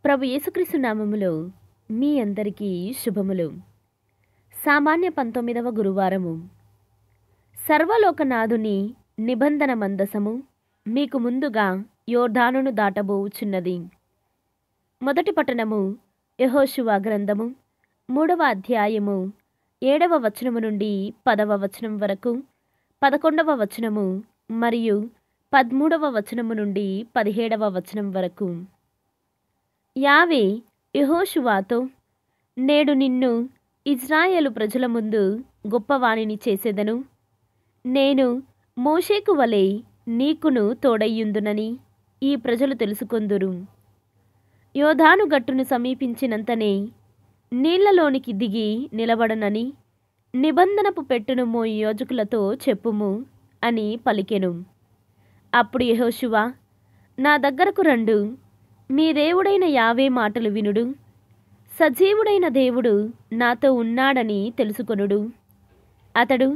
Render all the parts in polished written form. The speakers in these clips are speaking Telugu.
ప్రభు యేసుక్రీస్తు నామములో మీ అందరికీ శుభములు. సామాన్య 19వ గురువారము. సర్వలోకనాథుని నిబంధన మందసము మీకు ముందుగా యోర్దానును దాటబోవుచున్నది. మొదటి పట్టణము యెహోషువ గ్రంథము 3వ అధ్యాయము 7వ వచనము నుండి 10వ వచనం వరకు, 11వ వచనము మరియు 13వ వచనము నుండి 17వ వచనం వరకు. యావే యెహోషువతో, నేడు నిన్ను ఇజ్రాయేలు ప్రజల ముందు గొప్పవానిని చేసేదను. నేను మోషేకు వలె నీకును తోడయ్యుందునని ఈ ప్రజలు తెలుసుకొందురు. యోర్దాను గట్టును సమీపించినంతనే నీళ్లలోనికి దిగి నిలబడనని నిబంధనపు పెట్టును మోయి యాజకులతో చెప్పుము అని పలికెను. అప్పుడు యెహోషువ, నా దగ్గరకు రండు, మీ దేవుడైన యావే మాటలు వినుడు. సజీవుడైన దేవుడు నాతో ఉన్నాడని తెలుసుకొనుడు. అతడు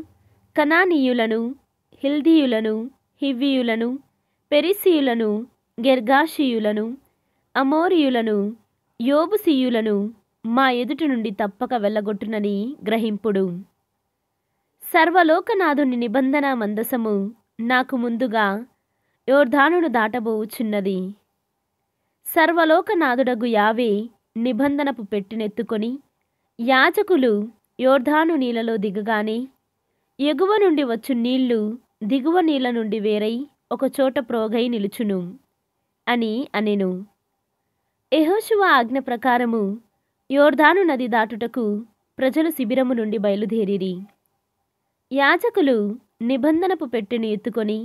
కనానీయులను, హిల్దీయులను, హివ్వీయులను, పెరిసీయులను, గెర్గాషీయులను, అమోరీయులను, యోబుసీయులను మా ఎదుటి నుండి తప్పక వెళ్ళగొట్టునని గ్రహింపుడు. సర్వలోకనాథుని నిబంధన మందసము నాకు ముందుగా యోర్దానును దాటబోవుచున్నది. సర్వలోకనాథుడగు యావే నిబంధనపు పెట్టెనెత్తుకొని యాజకులు యోర్దాను నీళ్లలో దిగగానే ఎగువ నుండి వచ్చు నీళ్లు దిగువ నీళ్ల నుండి వేరై ఒకచోట ప్రోగై నిలుచును అని అనెను. యెహోషువ ఆజ్ఞ ప్రకారము యోర్దాను నది దాటుటకు ప్రజలు శిబిరము నుండి బయలుదేరిరి. యాజకులు నిబంధనపు పెట్టెను ఎత్తుకొని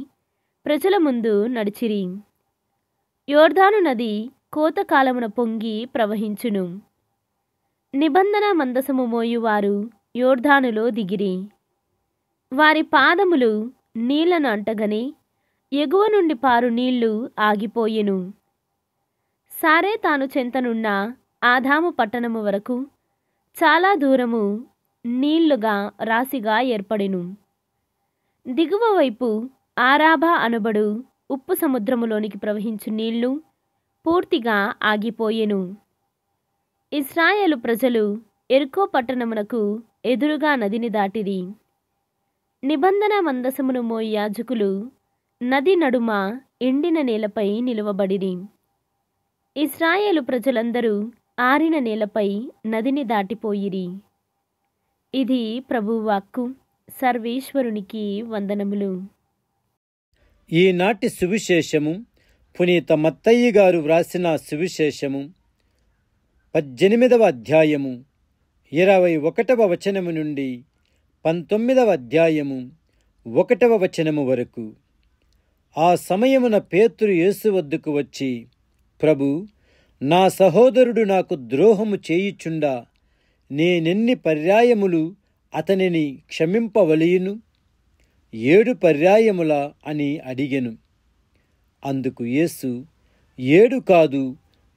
ప్రజల ముందు నడిచిరి. యోర్దాను నది కోతకాలమున పొంగి ప్రవహించును. నిబంధన మందసము మోయువారు యోర్దానులో దిగిరి. వారి పాదములు నీళ్లను అంటగనే ఎగువ నుండి పారు నీళ్లు ఆగిపోయెను. సారెతాను చెంతనున్న ఆదాము పట్టణము వరకు చాలా దూరము నీళ్లుగా రాశిగా ఏర్పడెను. దిగువ వైపు ఆరాబా అనబడు ఉప్పు సముద్రములోనికి ప్రవహించు నీళ్లు పూర్తిగా ఆగిపోయెను. ఇశ్రాయేలు ప్రజలు యెరికో పట్టణమునకు ఎదురుగా నదిని దాటిరి. నిబంధన మందసమును మోయి యాజకులు నది నడుమ ఎండిన నేలపై నిలువబడిరి. ఇశ్రాయేలు ప్రజలందరూ ఆరిన నేలపై నదిని దాటిపోయిరి. ఇది ప్రభువాక్కు. సర్వేశ్వరునికి వందనములు. ఈనాటి సువిశేషము పునీత మత్తయ్య గారు వ్రాసిన సువిశేషము 18వ అధ్యాయము 21వ వచనము నుండి 19వ అధ్యాయము 1వ వచనము వరకు. ఆ సమయమున పేతురు యేసు వద్దకు వచ్చి, ప్రభు, నా సహోదరుడు నాకు ద్రోహము చేయుచుండా నేనెన్ని పర్యాయములు అతనిని క్షమింపవలయును? 7 పర్యాయముల అని అడిగెను. అందుకు యేసు, 7 కాదు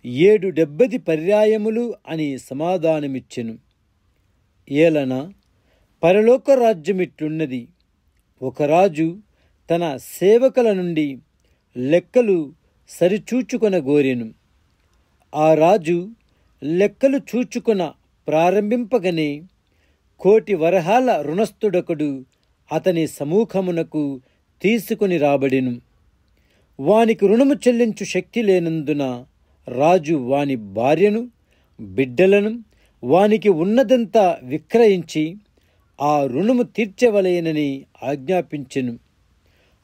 770 పర్యాయములు అని సమాధానమిచ్చెను. ఏలన పరలోక రాజ్యమిట్లున్నది. ఒక రాజు తన సేవకుల నుండి లెక్కలు సరిచూచుకొనగోరెను. ఆ రాజు లెక్కలు చూచుకొన ప్రారంభింపగనే 1,000,000 వరహాల రుణస్థుడొకడు అతని సమూఖమునకు తీసుకుని రాబడెను. వానికి రుణము చెల్లించు శక్తి లేనందున రాజు వాని భార్యను, బిడ్డలను, వానికి ఉన్నదంతా విక్రయించి ఆ రుణము తీర్చవలెనని ఆజ్ఞాపించెను.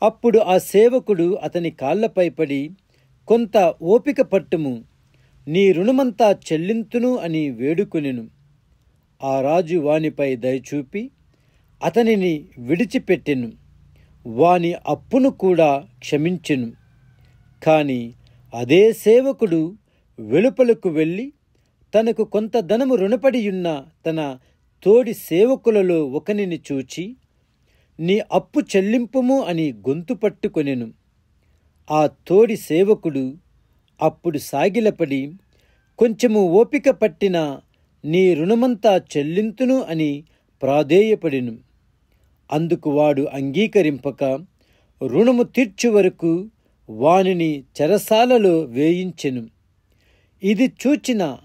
అప్పుడు ఆ సేవకుడు అతని కాళ్లపై పడి, కొంత ఓపిక పట్టుము, నీ రుణమంతా చెల్లింతును అని వేడుకొనెను. ఆ రాజు వానిపై దయచూపి అతనిని విడిచిపెట్టెను, వాని అప్పును కూడా క్షమించెను. కాని అదే సేవకుడు వెలుపలకు వెళ్ళి తనకు కొంత ధనము రుణపడియున్న తన తోడి సేవకులలో ఒకనిని చూచి, నీ అప్పు చెల్లింపుము అని గొంతు పట్టుకొనెను. ఆ తోడి సేవకుడు అప్పుడు సాగిలపడి, కొంచెము ఓపిక పట్టిన నీ రుణమంతా చెల్లింతును అని ప్రాధేయపడెను. అందుకు వాడు అంగీకరింపక రుణము తీర్చు వరకు వానిని చెరసాలలో వేయించెను. ఇది చూచిన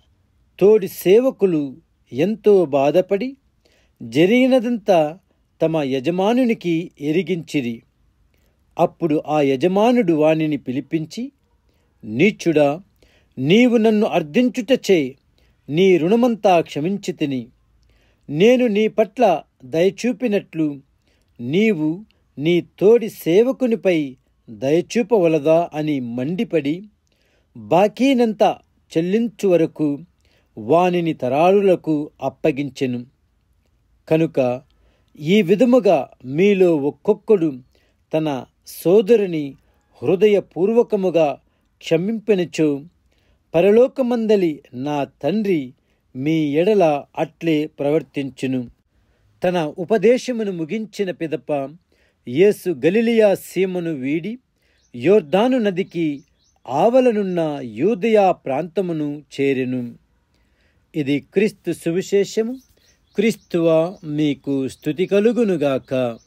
తోడి సేవకులు ఎంతో బాధపడి జరిగినదంతా తమ యజమానునికి ఎరిగించిరి. అప్పుడు ఆ యజమానుడు వానిని పిలిపించి, నీచుడా, నీవు నన్ను అర్థించుటచే నీ రుణమంతా క్షమించితిని. నేను నీ పట్ల దయచూపినట్లు నీవు నీ తోడి సేవకునిపై దయచూపవలదా అని మండిపడి బాకీనంతా చెల్లించు వరకు వానిని తరాలులకు అప్పగించెను. కనుక ఈ విధముగా మీలో ఒక్కొక్కడు తన సోదరుని హృదయపూర్వకముగా క్షమింపనిచో పరలోకమందలి నా తండ్రి మీ ఎడల అట్లే ప్రవర్తించును. తన ఉపదేశమును ముగించిన పిదప యేసు గలిలయ సీమను వీడి యోర్దాను నదికి ఆవలనున్న యూదయ ప్రాంతమును చేరెను. ఇది క్రీస్తు సువిశేషము. క్రీస్తువా మీకు స్తుతి కలుగునుగాక.